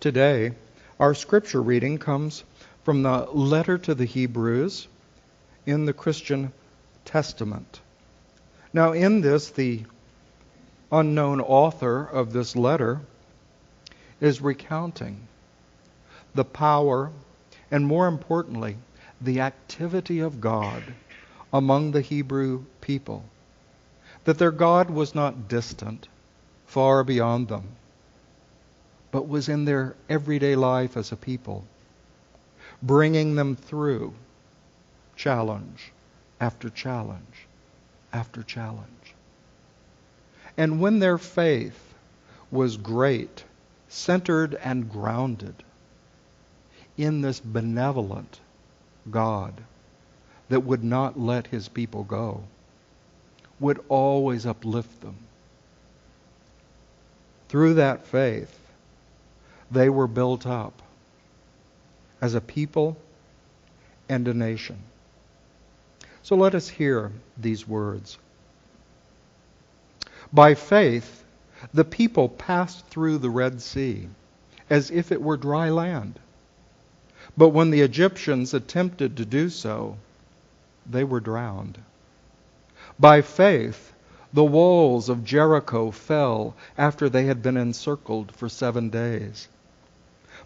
Today, our scripture reading comes from the letter to the Hebrews in the Christian Testament. Now, in this, the unknown author of this letter is recounting the power and, more importantly, the activity of God among the Hebrew people. That their God was not distant, far beyond them, but was in their everyday life as a people, bringing them through challenge after challenge after challenge. And when their faith was great, centered and grounded in this benevolent God that would not let his people go, would always uplift them. Through that faith, they were built up as a people and a nation. So let us hear these words. By faith, the people passed through the Red Sea as if it were dry land. But when the Egyptians attempted to do so, they were drowned. By faith, the walls of Jericho fell after they had been encircled for 7 days.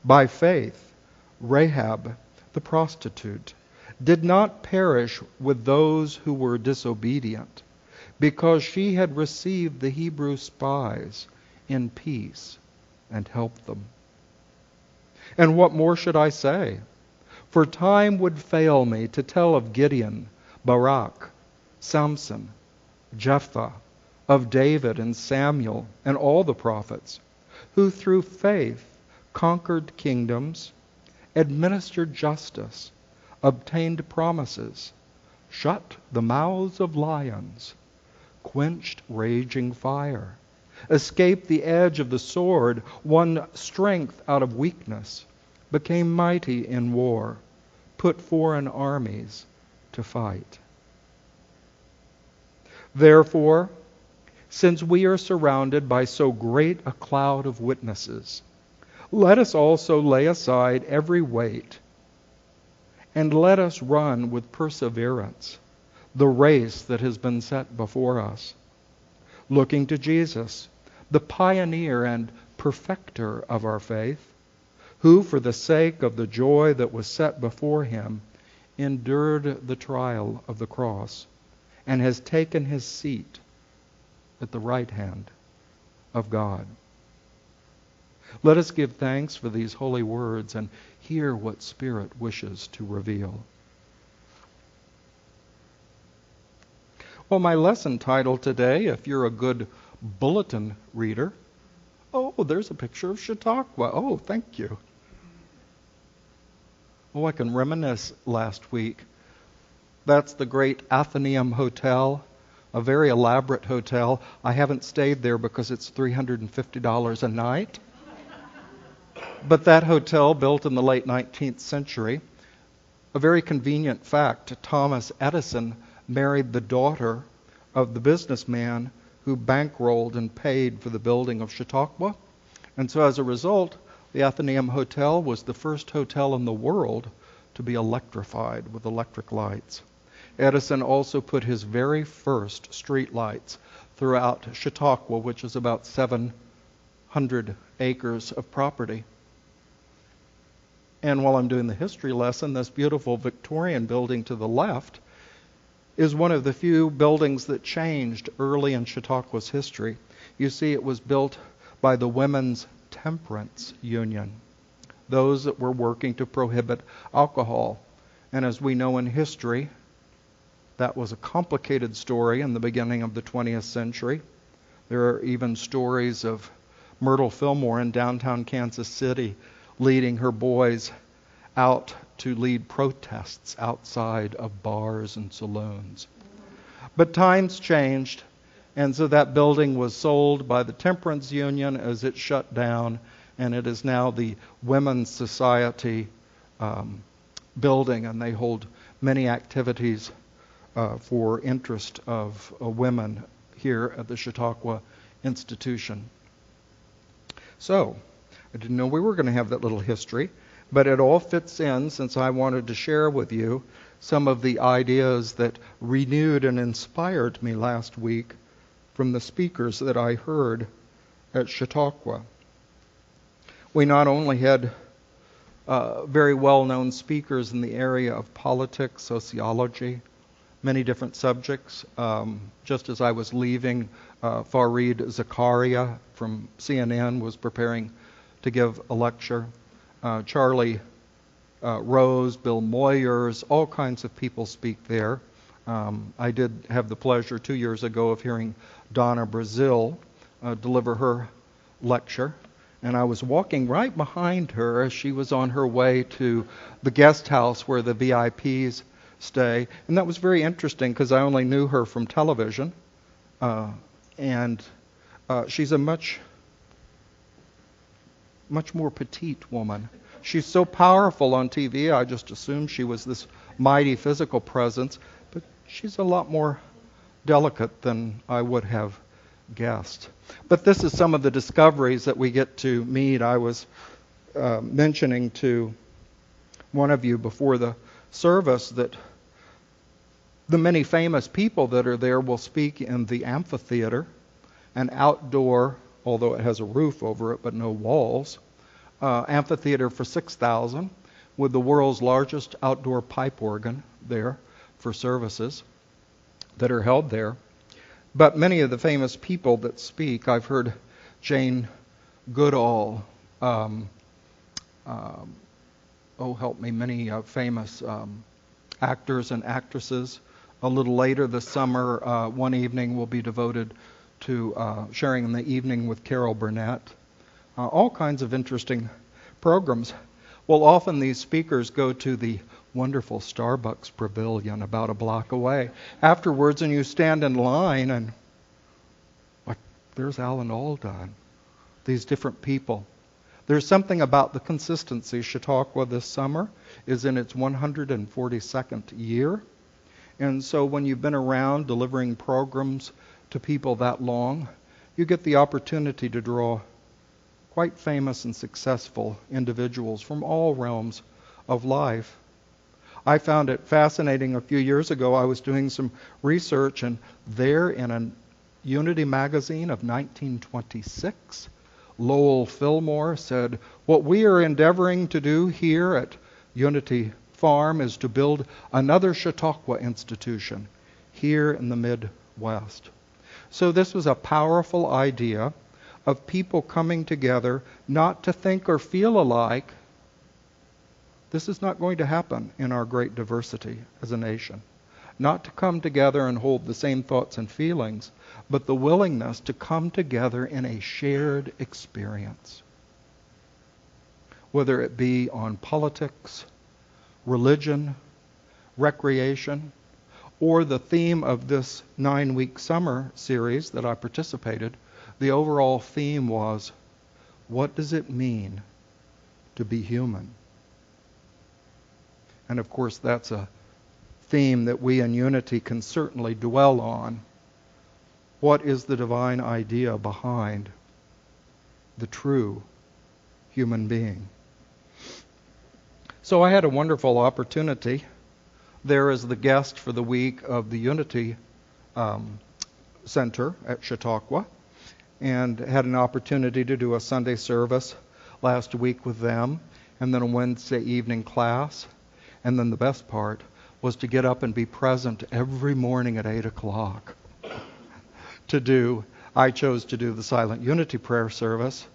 By faith, Rahab, the prostitute, did not perish with those who were disobedient, because she had received the Hebrew spies in peace and helped them. And what more should I say? For time would fail me to tell of Gideon, Barak, Samson, Jephthah, of David and Samuel and all the prophets, who through faith conquered kingdoms, administered justice, obtained promises, shut the mouths of lions, quenched raging fire, escaped the edge of the sword, won strength out of weakness, became mighty in war, put foreign armies to fight. Therefore, since we are surrounded by so great a cloud of witnesses, let us also lay aside every weight, and let us run with perseverance the race that has been set before us, looking to Jesus, the pioneer and perfecter of our faith, who, for the sake of the joy that was set before him, endured the trial of the cross, and has taken his seat at the right hand of God. Let us give thanks for these holy words and hear what Spirit wishes to reveal. Well, my lesson title today, if you're a good bulletin reader, there's a picture of Chautauqua. Oh, thank you. Oh, I can reminisce last week. That's the great Athenaeum Hotel, a very elaborate hotel. I haven't stayed there because it's $350 a night. But that hotel, built in the late 19th century, a very convenient fact, Thomas Edison married the daughter of the businessman who bankrolled and paid for the building of Chautauqua. And so as a result, the Athenaeum Hotel was the first hotel in the world to be electrified with electric lights. Edison also put his very first street lights throughout Chautauqua, which is about 700 acres of property. And while I'm doing the history lesson, this beautiful Victorian building to the left is one of the few buildings that changed early in Chautauqua's history. You see, it was built by the Women's Temperance Union, those that were working to prohibit alcohol. And as we know in history, that was a complicated story in the beginning of the 20th century. There are even stories of Myrtle Fillmore in downtown Kansas City leading her boys out to lead protests outside of bars and saloons. But times changed, and so that building was sold by the Temperance Union as it shut down, and it is now the Women's Society building, and they hold many activities for interest of women here at the Chautauqua Institution. So, I didn't know we were going to have that little history, but it all fits in since I wanted to share with you some of the ideas that renewed and inspired me last week from the speakers that I heard at Chautauqua. We not only had very well-known speakers in the area of politics, sociology, many different subjects. Just as I was leaving, Fareed Zakaria from CNN was preparing to give a lecture. Charlie Rose, Bill Moyers, all kinds of people speak there. I did have the pleasure 2 years ago of hearing Donna Brazil deliver her lecture. And I was walking right behind her as she was on her way to the guest house where the VIPs stay. And that was very interesting because I only knew her from television. And she's a much more petite woman. She's so powerful on TV, I just assumed she was this mighty physical presence. But she's a lot more delicate than I would have guessed. But this is some of the discoveries that we get to meet. I was mentioning to one of you before the service that the many famous people that are there will speak in the amphitheater, an outdoor, although it has a roof over it but no walls, amphitheater for 6,000 with the world's largest outdoor pipe organ there for services that are held there. But many of the famous people that speak, I've heard Jane Goodall, many famous actors and actresses. A little later this summer, one evening will be devoted to sharing in the evening with Carol Burnett. All kinds of interesting programs. Well, often these speakers go to the wonderful Starbucks Pavilion about a block away afterwards, and you stand in line and like, there's Alan Alda, these different people. There's something about the consistency. Chautauqua this summer is in its 142nd year, and so when you've been around delivering programs to people that long, you get the opportunity to draw quite famous and successful individuals from all realms of life. I found it fascinating a few years ago. I was doing some research, and there in a Unity magazine of 1926, Lowell Fillmore said, "What we are endeavoring to do here at Unity Farm is to build another Chautauqua institution here in the Midwest." So this was a powerful idea of people coming together not to think or feel alike. This is not going to happen in our great diversity as a nation. Not to come together and hold the same thoughts and feelings, but the willingness to come together in a shared experience. Whether it be on politics, religion, recreation, or the theme of this 9-week summer series that I participated, the overall theme was, what does it mean to be human? And of course, that's a theme that we in Unity can certainly dwell on. What is the divine idea behind the true human being? So I had a wonderful opportunity there as the guest for the week of the Unity Center at Chautauqua, and had an opportunity to do a Sunday service last week with them, and then a Wednesday evening class. And then the best part was to get up and be present every morning at 8 o'clock I chose to do the Silent Unity prayer service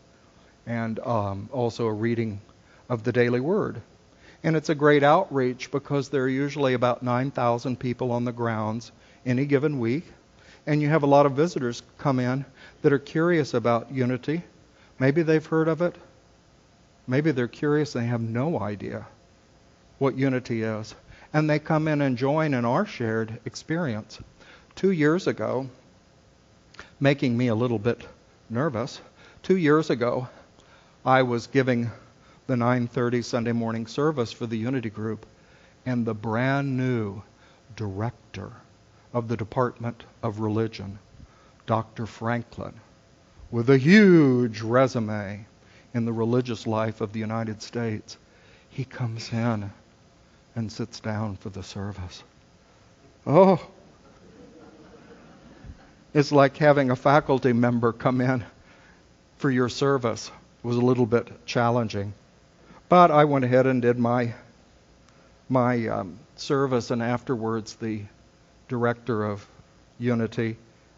and also a reading of the Daily Word. And it's a great outreach because there are usually about 9,000 people on the grounds any given week. And you have a lot of visitors come in that are curious about Unity. Maybe they've heard of it. Maybe they're curious and they have no idea what Unity is. And they come in and join in our shared experience. 2 years ago, making me a little bit nervous, 2 years ago, I was giving the 9:30 Sunday morning service for the Unity group, and the brand new director of the Department of Religion, Dr. Franklin, with a huge resume, in the religious life of the United States. He comes in and sits down for the service. Oh, it's like having a faculty member come in for your service. It was a little bit challenging. But I went ahead and did my service, and afterwards the director of Unity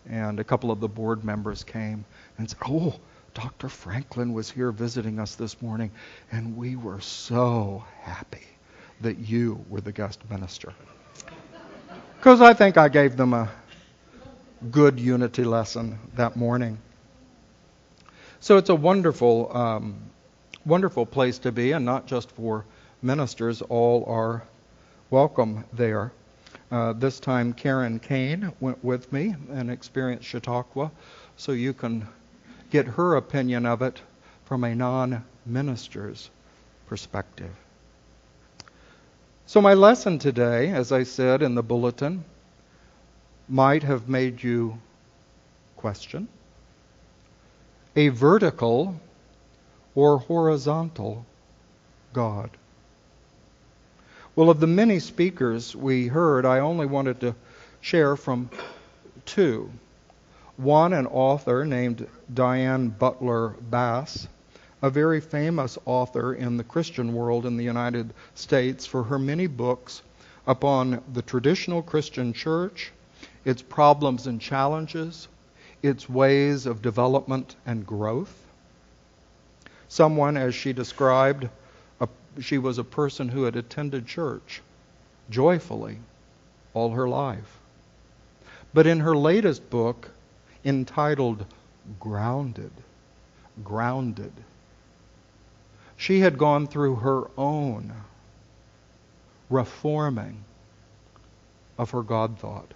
and a couple of the board members came and said, "Oh, Dr. Franklin was here visiting us this morning, and we were so happy that you were the guest minister." Because I think I gave them a good Unity lesson that morning. So it's a wonderful, wonderful place to be, and not just for ministers. All are welcome there. This time Karen Kane went with me and experienced Chautauqua, so you can get her opinion of it from a non-minister's perspective. So my lesson today, as I said in the bulletin, might have made you question: a vertical or horizontal God? Well, of the many speakers we heard, I only wanted to share from two. One, an author named Diane Butler Bass, a very famous author in the Christian world in the United States for her many books upon the traditional Christian church, its problems and challenges, its ways of development and growth. Someone, as she described, she was a person who had attended church joyfully all her life. But in her latest book, entitled Grounded, she had gone through her own reforming of her God thought.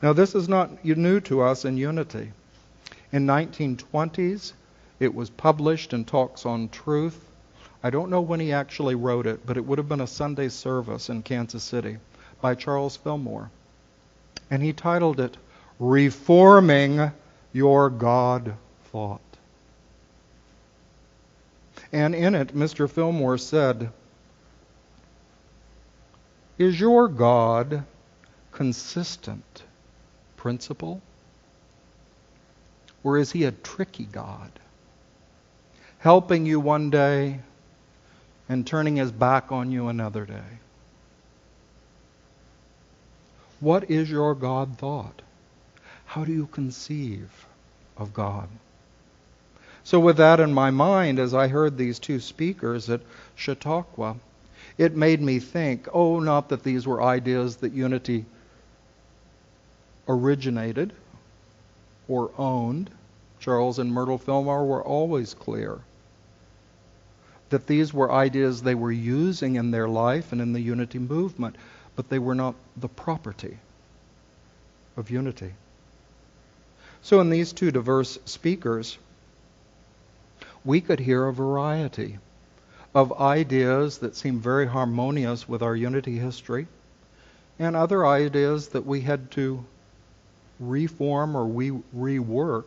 Now, this is not new to us in Unity. In 1920s, it was published in Talks on Truth. I don't know when he actually wrote it, but it would have been a Sunday service in Kansas City by Charles Fillmore. And he titled it, Reforming Your God Thought. And in it, Mr. Fillmore said, "Is your God consistent principle? Or is he a tricky God, helping you one day and turning his back on you another day?" What is your God thought? How do you conceive of God? So with that in my mind, as I heard these two speakers at Chautauqua, it made me think, not that these were ideas that Unity originated or owned. Charles and Myrtle Fillmore were always clear that these were ideas they were using in their life and in the Unity movement, but they were not the property of Unity. So in these two diverse speakers, we could hear a variety of ideas that seem very harmonious with our Unity history, and other ideas that we had to reform or rework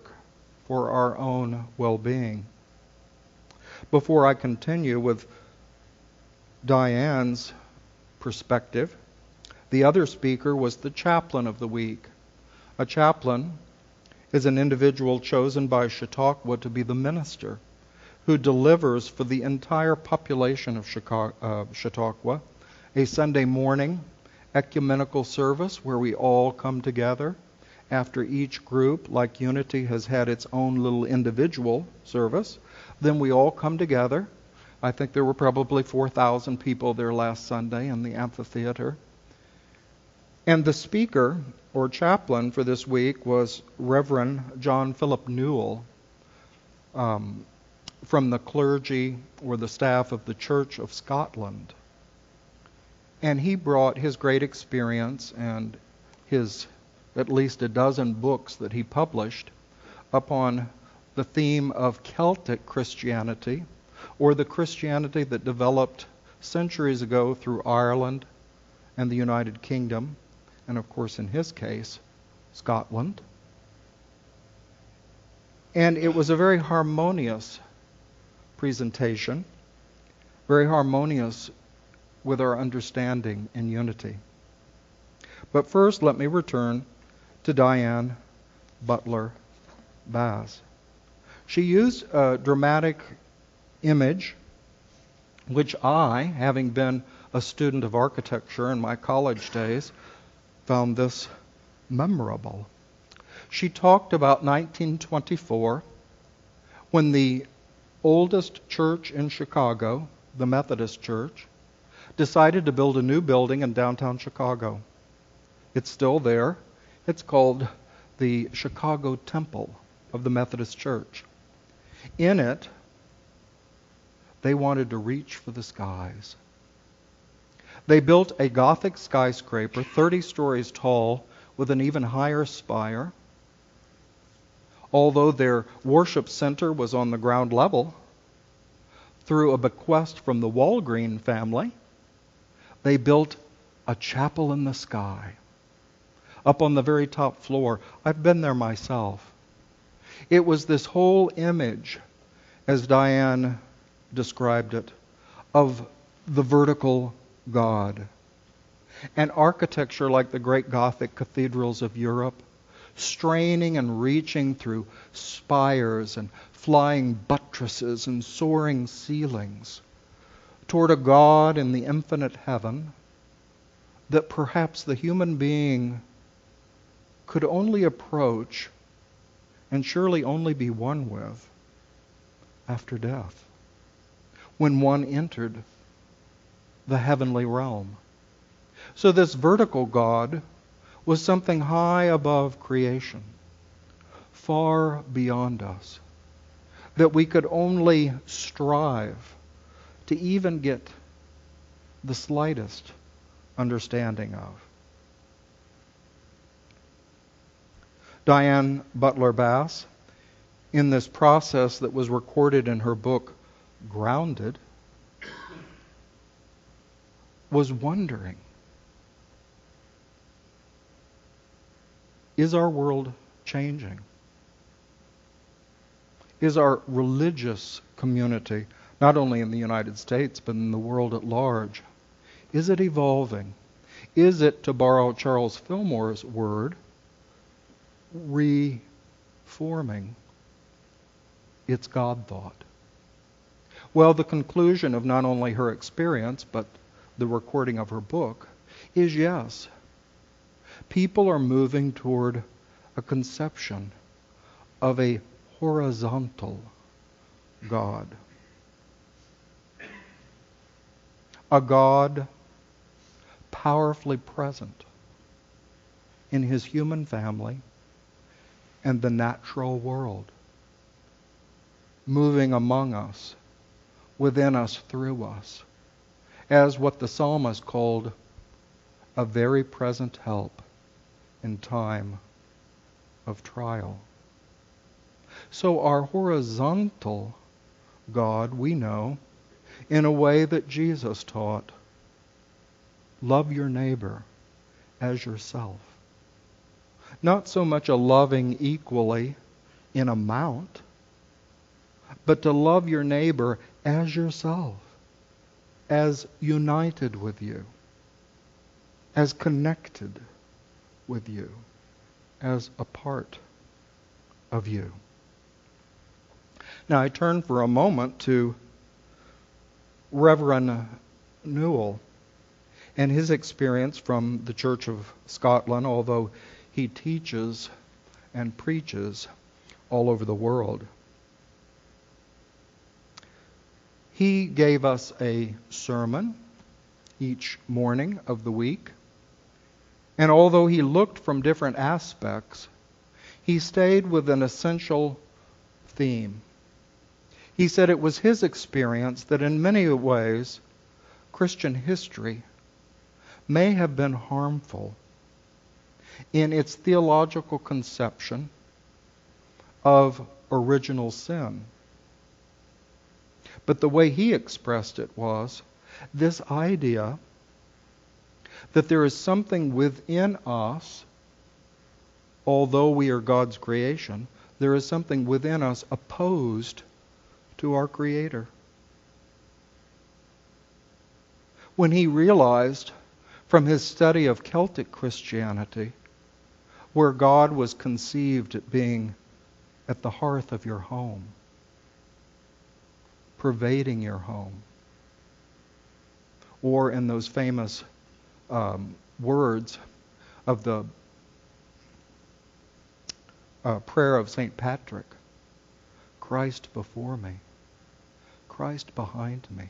for our own well-being. Before I continue with Diane's perspective, the other speaker was the chaplain of the week. A chaplain is an individual chosen by Chautauqua to be the minister who delivers for the entire population of Chautauqua a Sunday morning ecumenical service where we all come together after each group, like Unity has had its own little individual service. Then we all come together. I think there were probably 4,000 people there last Sunday in the amphitheater. And the speaker or chaplain for this week was Reverend John Philip Newell, from the clergy or the staff of the Church of Scotland. And he brought his great experience and his at least a dozen books that he published upon the theme of Celtic Christianity, or the Christianity that developed centuries ago through Ireland and the United Kingdom, and of course in his case, Scotland. And it was a very harmonious presentation, very harmonious with our understanding and unity. But first, let me return to Diane Butler Bass. She used a dramatic image, which I, having been a student of architecture in my college days, found this memorable. She talked about 1924, when the oldest church in Chicago, the Methodist Church, decided to build a new building in downtown Chicago. It's still there. It's called the Chicago Temple of the Methodist Church. In it, they wanted to reach for the skies. They built a Gothic skyscraper 30 stories tall with an even higher spire. Although their worship center was on the ground level, through a bequest from the Walgreen family, they built a chapel in the sky, up on the very top floor. I've been there myself. It was this whole image, as Diane described it, of the vertical God. And architecture like the great Gothic cathedrals of Europe, straining and reaching through spires and flying buttresses and soaring ceilings toward a God in the infinite heaven that perhaps the human being could only approach and surely only be one with after death, when one entered the heavenly realm. So this vertical God was something high above creation, far beyond us, that we could only strive to even get the slightest understanding of. Diane Butler Bass, in this process that was recorded in her book, Grounded, was wondering, is our world changing? Is our religious community, not only in the United States, but in the world at large, is it evolving? Is it, to borrow Charles Fillmore's word, reforming its God thought? Well, the conclusion of not only her experience, but the recording of her book, is yes. People are moving toward a conception of a horizontal God. A God powerfully present in his human family and the natural world, moving among us, within us, through us, as what the psalmist called a very present help in time of trial. So our horizontal God, we know, in a way that Jesus taught, love your neighbor as yourself. Not so much a loving equally in amount, but to love your neighbor as yourself, as united with you, as connected with you, as a part of you. Now I turn for a moment to Reverend Newell and his experience from the Church of Scotland, although he teaches and preaches all over the world. He gave us a sermon each morning of the week, and although he looked from different aspects, he stayed with an essential theme. He said it was his experience that in many ways Christian history may have been harmful in its theological conception of original sin. But the way he expressed it was this idea that there is something within us, although we are God's creation, there is something within us opposed to our Creator. When he realized from his study of Celtic Christianity, where God was conceived at being at the hearth of your home, pervading your home, or in those famous words of the prayer of St. Patrick, Christ before me, Christ behind me,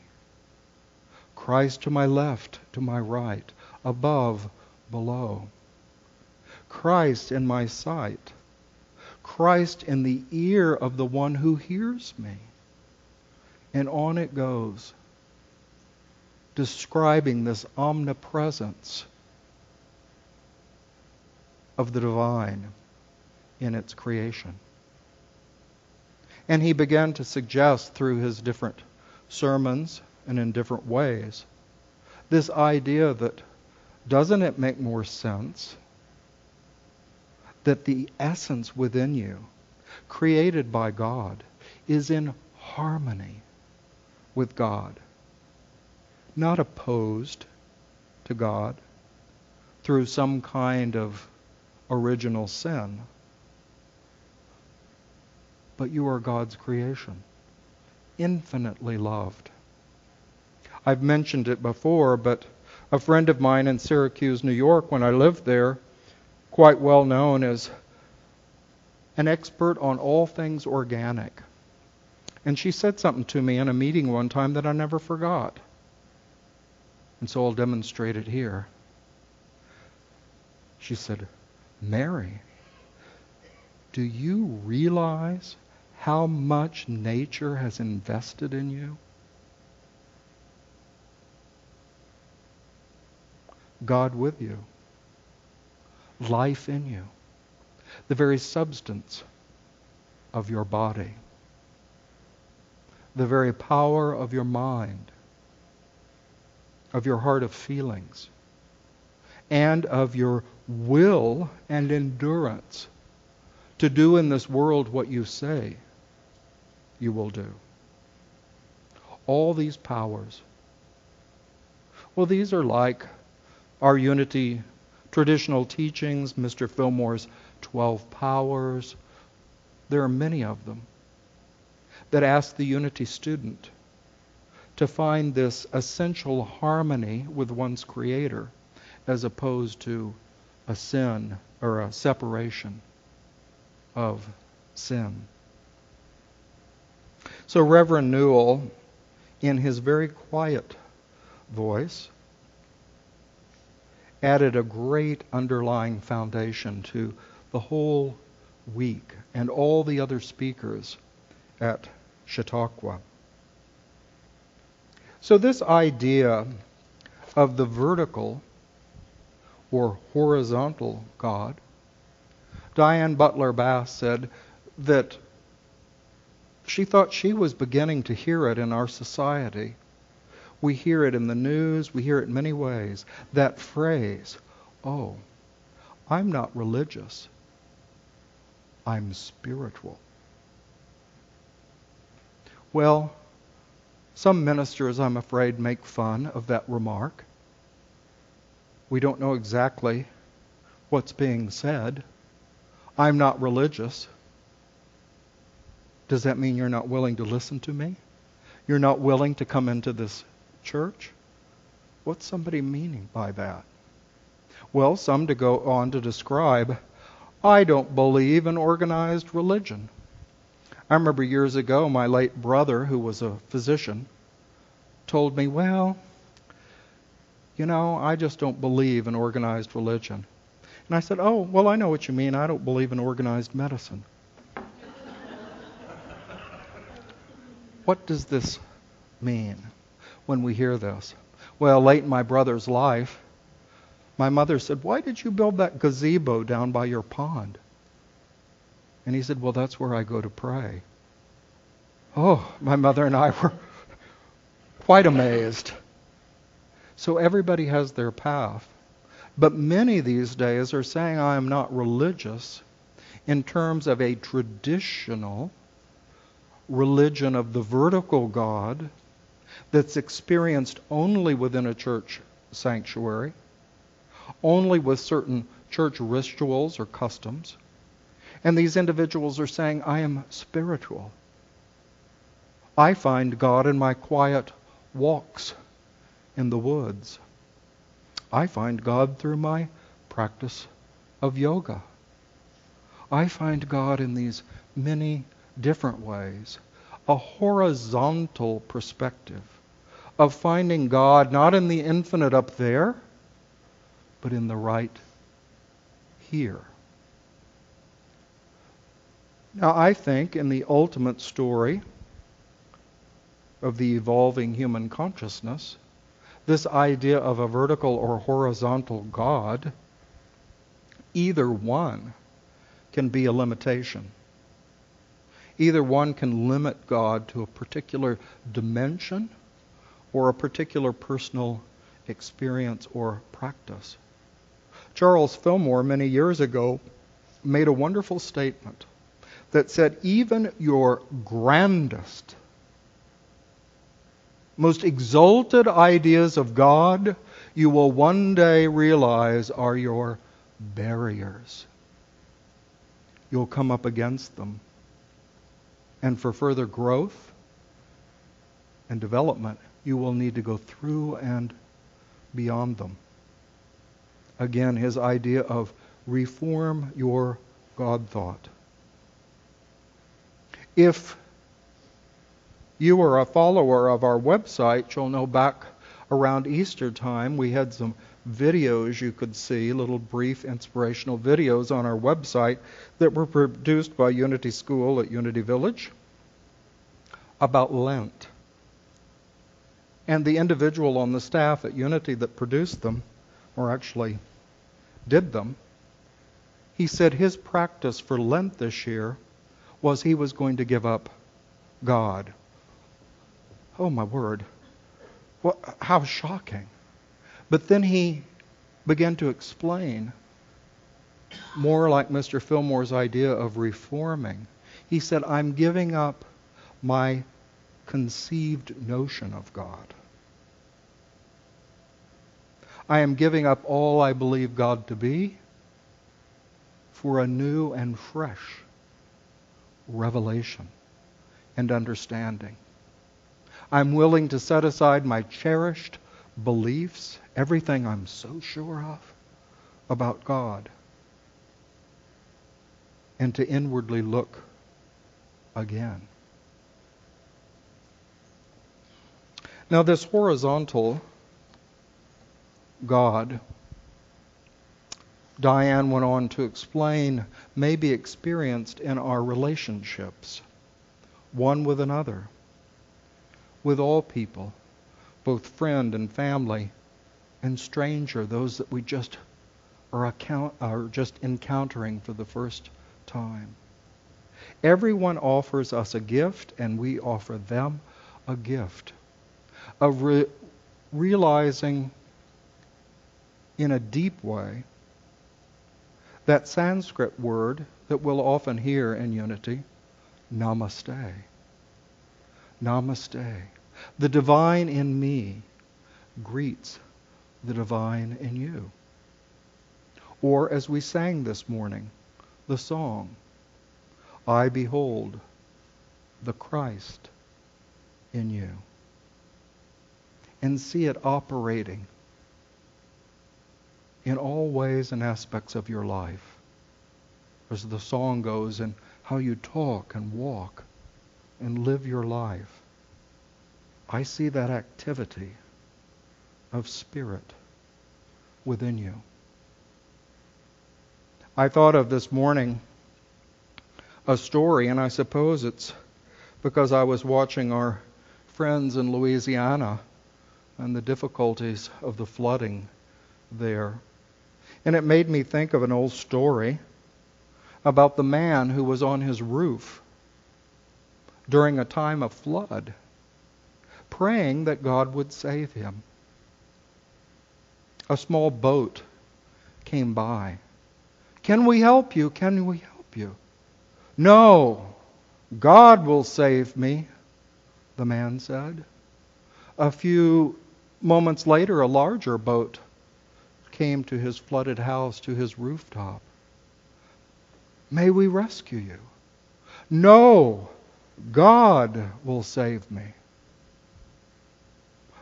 Christ to my left, to my right, above, below, Christ in my sight, Christ in the ear of the one who hears me. And on it goes, describing this omnipresence of the divine in its creation. And he began to suggest through his different sermons and in different ways this idea that, doesn't it make more sense that the essence within you, created by God, is in harmony with God, not opposed to God through some kind of original sin, but you are God's creation, infinitely loved. I've mentioned it before, but a friend of mine in Syracuse, New York, when I lived there, quite well known as an expert on all things organic. And she said something to me in a meeting one time that I never forgot. And so I'll demonstrate it here. She said, Mary, do you realize how much nature has invested in you? God with you. Life in you. The very substance of your body. The very power of your mind. Of your heart of feelings. And of your will and endurance to do in this world what you say you will do. All these powers. Well, these are like our Unity traditional teachings, Mr. Fillmore's 12 powers. There are many of them that ask the Unity student to find this essential harmony with one's Creator as opposed to a sin or a separation of sin. So Reverend Newell, in his very quiet voice, added a great underlying foundation to the whole week and all the other speakers at Chautauqua. So this idea of the vertical or horizontal God, Diane Butler Bass said that she thought she was beginning to hear it in our society. We hear it in the news, we hear it in many ways. That phrase, oh, I'm not religious, I'm spiritual. Well, some ministers, I'm afraid, make fun of that remark. We don't know exactly what's being said. I'm not religious. Does that mean you're not willing to listen to me? You're not willing to come into this church? What's somebody meaning by that? Well, some to go on to describe, I don't believe in organized religion. I remember years ago, my late brother, who was a physician, told me, well, you know, I just don't believe in organized religion. And I said, oh, well, I know what you mean. I don't believe in organized medicine. What does this mean when we hear this? Well, late in my brother's life, my mother said, why did you build that gazebo down by your pond? And he said, well, that's where I go to pray. Oh, my mother and I were quite amazed. So everybody has their path. But many these days are saying I am not religious in terms of a traditional religion of the vertical God that's experienced only within a church sanctuary, only with certain church rituals or customs. And these individuals are saying, I am spiritual. I find God in my quiet walks in the woods. I find God through my practice of yoga. I find God in these many different ways. A horizontal perspective of finding God not in the infinite up there, but in the right here. Now, I think in the ultimate story of the evolving human consciousness, this idea of a vertical or horizontal God, either one can be a limitation. Either one can limit God to a particular dimension or a particular personal experience or practice. Charles Fillmore, many years ago, made a wonderful statement that said, even your grandest, most exalted ideas of God, you will one day realize are your barriers. You'll come up against them. And for further growth and development, you will need to go through and beyond them. Again, his idea of reform your God thought. If you are a follower of our website, you'll know back around Easter time we had some videos you could see, little brief inspirational videos on our website that were produced by Unity School at Unity Village about Lent. And the individual on the staff at Unity that produced them, or actually did them, he said his practice for Lent this year was he was going to give up God. Oh my word. How shocking. But then he began to explain, more like Mr. Fillmore's idea of reforming. He said, I'm giving up my conceived notion of God. I am giving up all I believe God to be for a new and fresh revelation and understanding. I'm willing to set aside my cherished beliefs, everything I'm so sure of about God, and to inwardly look again. Now, this horizontal God, Diane went on to explain, may be experienced in our relationships, one with another, with all people, both friend and family, and stranger, those that we just are just encountering for the first time. Everyone offers us a gift, and we offer them a gift of realizing in a deep way that Sanskrit word that we'll often hear in Unity, namaste. Namaste. The divine in me greets the divine in you. Or as we sang this morning, the song, I behold the Christ in you. And see it operating in all ways and aspects of your life. As the song goes, in how you talk and walk and live your life. I see that activity of spirit within you. I thought of this morning a story, and I suppose it's because I was watching our friends in Louisiana and the difficulties of the flooding there. And it made me think of an old story about the man who was on his roof during a time of flood, praying that God would save him. A small boat came by. Can we help you? Can we help you? No, God will save me, the man said. A few moments later, a larger boat came to his flooded house, to his rooftop. May we rescue you? No, God will save me.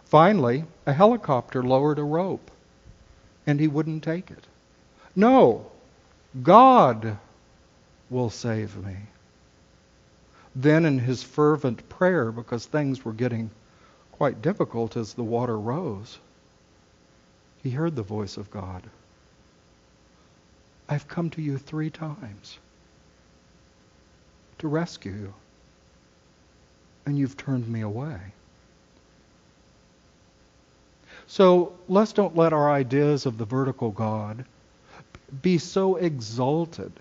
Finally, a helicopter lowered a rope, and he wouldn't take it. No, God will save me. Then in his fervent prayer, because things were getting quite difficult as the water rose, he heard the voice of God. I've come to you 3 times to rescue you, and you've turned me away. So let's don't let our ideas of the vertical God be so exalted,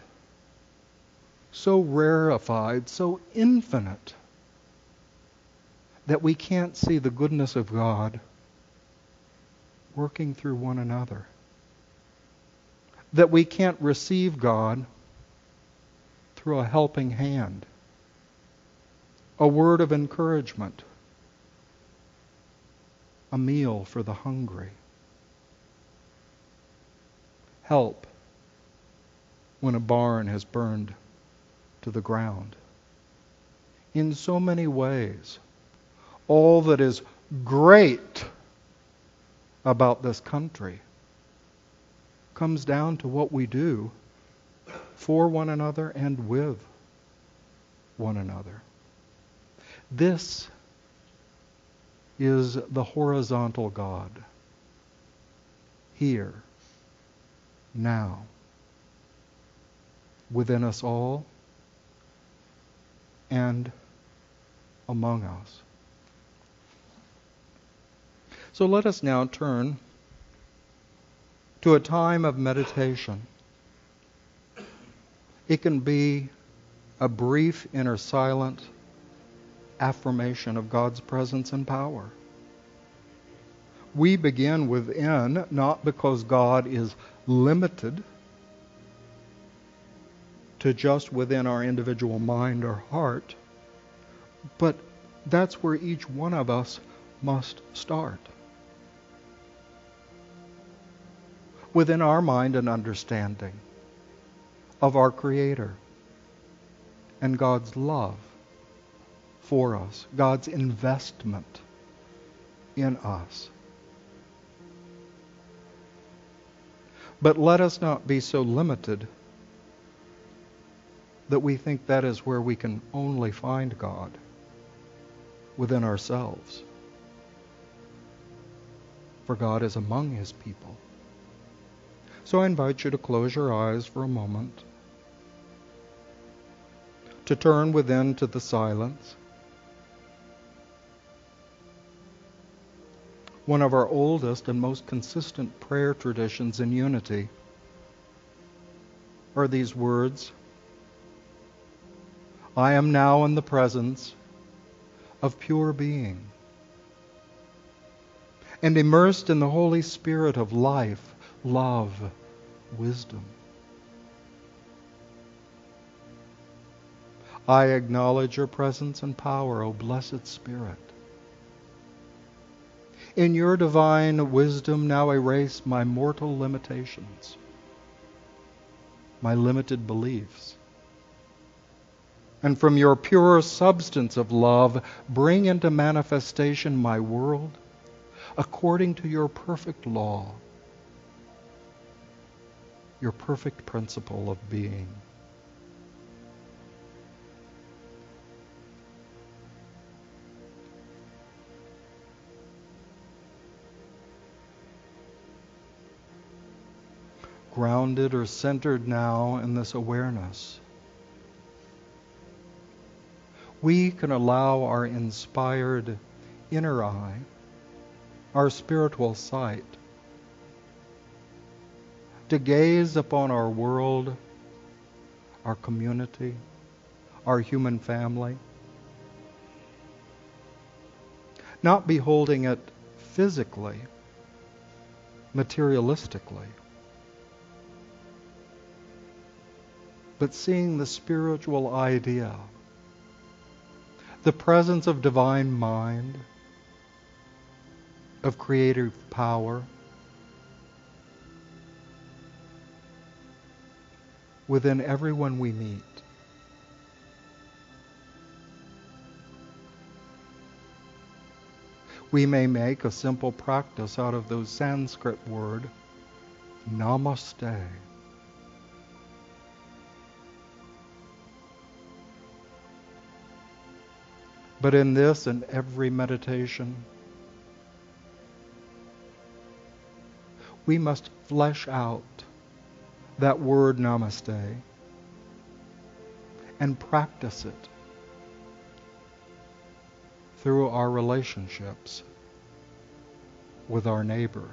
so rarefied, so infinite, that we can't see the goodness of God working through one another. That we can't receive God through a helping hand, a word of encouragement, a meal for the hungry, help when a barn has burned to the ground. In so many ways, all that is great about this country comes down to what we do for one another and with one another. This is the horizontal God, here, now, within us all and among us. So let us now turn to a time of meditation. It can be a brief inner silent affirmation of God's presence and power. We begin within, not because God is limited to just within our individual mind or heart, but that's where each one of us must start. Within our mind and understanding of our Creator and God's love for us, God's investment in us. But let us not be so limited that we think that is where we can only find God, within ourselves. For God is among His people. So I invite you to close your eyes for a moment, to turn within to the silence. One of our oldest and most consistent prayer traditions in unity are these words: I am now in the presence of pure being, and immersed in the Holy Spirit of life, love, wisdom. I acknowledge your presence and power, O blessed Spirit. In your divine wisdom, now erase my mortal limitations, my limited beliefs. And from your pure substance of love, bring into manifestation my world according to your perfect law, your perfect principle of being. Grounded or centered now in this awareness, we can allow our inspired inner eye, our spiritual sight, to gaze upon our world, our community, our human family, not beholding it physically, materialistically, but seeing the spiritual idea the presence of divine mind, of creative power within everyone we meet. We may make a simple practice out of those Sanskrit word, namaste. But in this and every meditation, we must flesh out that word namaste and practice it through our relationships with our neighbor.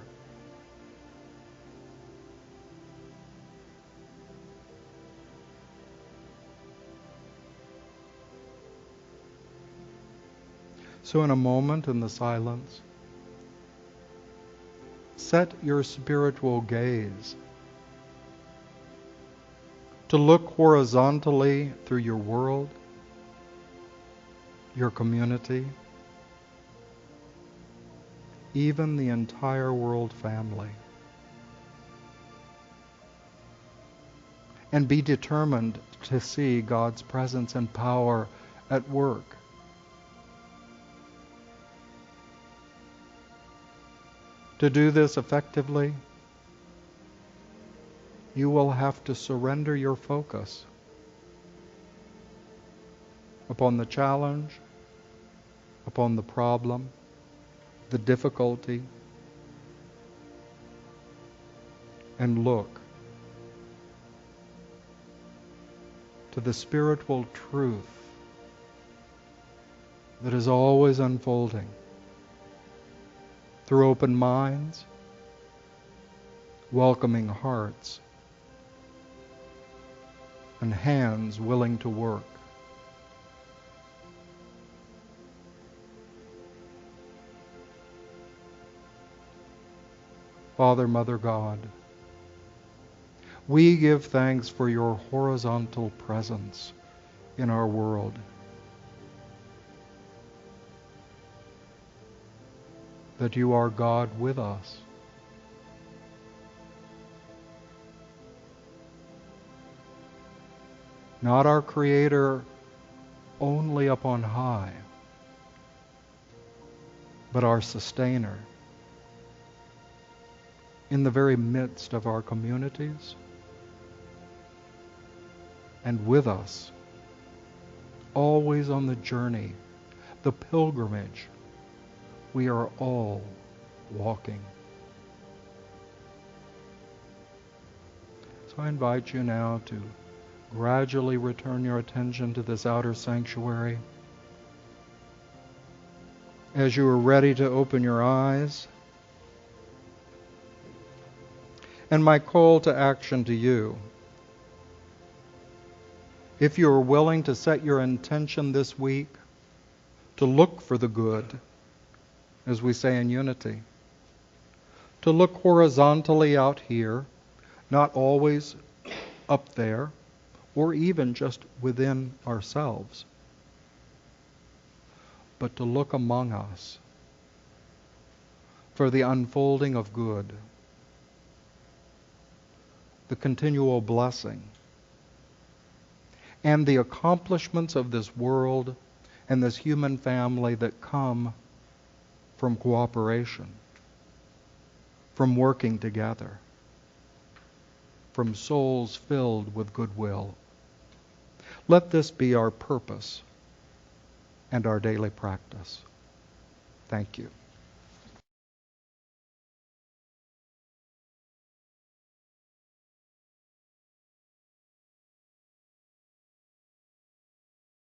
So in a moment in the silence, set your spiritual gaze to look horizontally through your world, your community, even the entire world family. And be determined to see God's presence and power at work. To do this effectively, you will have to surrender your focus upon the challenge, upon the problem, the difficulty, and look to the spiritual truth that is always unfolding through open minds, welcoming hearts, and hands willing to work. Father, Mother God, we give thanks for your horizontal presence in our world. That you are God with us. Not our Creator only up on high, but our Sustainer in the very midst of our communities and with us, always on the journey, the pilgrimage we are all walking. So I invite you now to gradually return your attention to this outer sanctuary. As you are ready to open your eyes, and my call to action to you, if you are willing to set your intention this week to look for the good, as we say in unity, to look horizontally out here, not always up there, or even just within ourselves, but to look among us for the unfolding of good, the continual blessing, and the accomplishments of this world and this human family that come from cooperation, from working together, from souls filled with goodwill. Let this be our purpose and our daily practice. Thank you.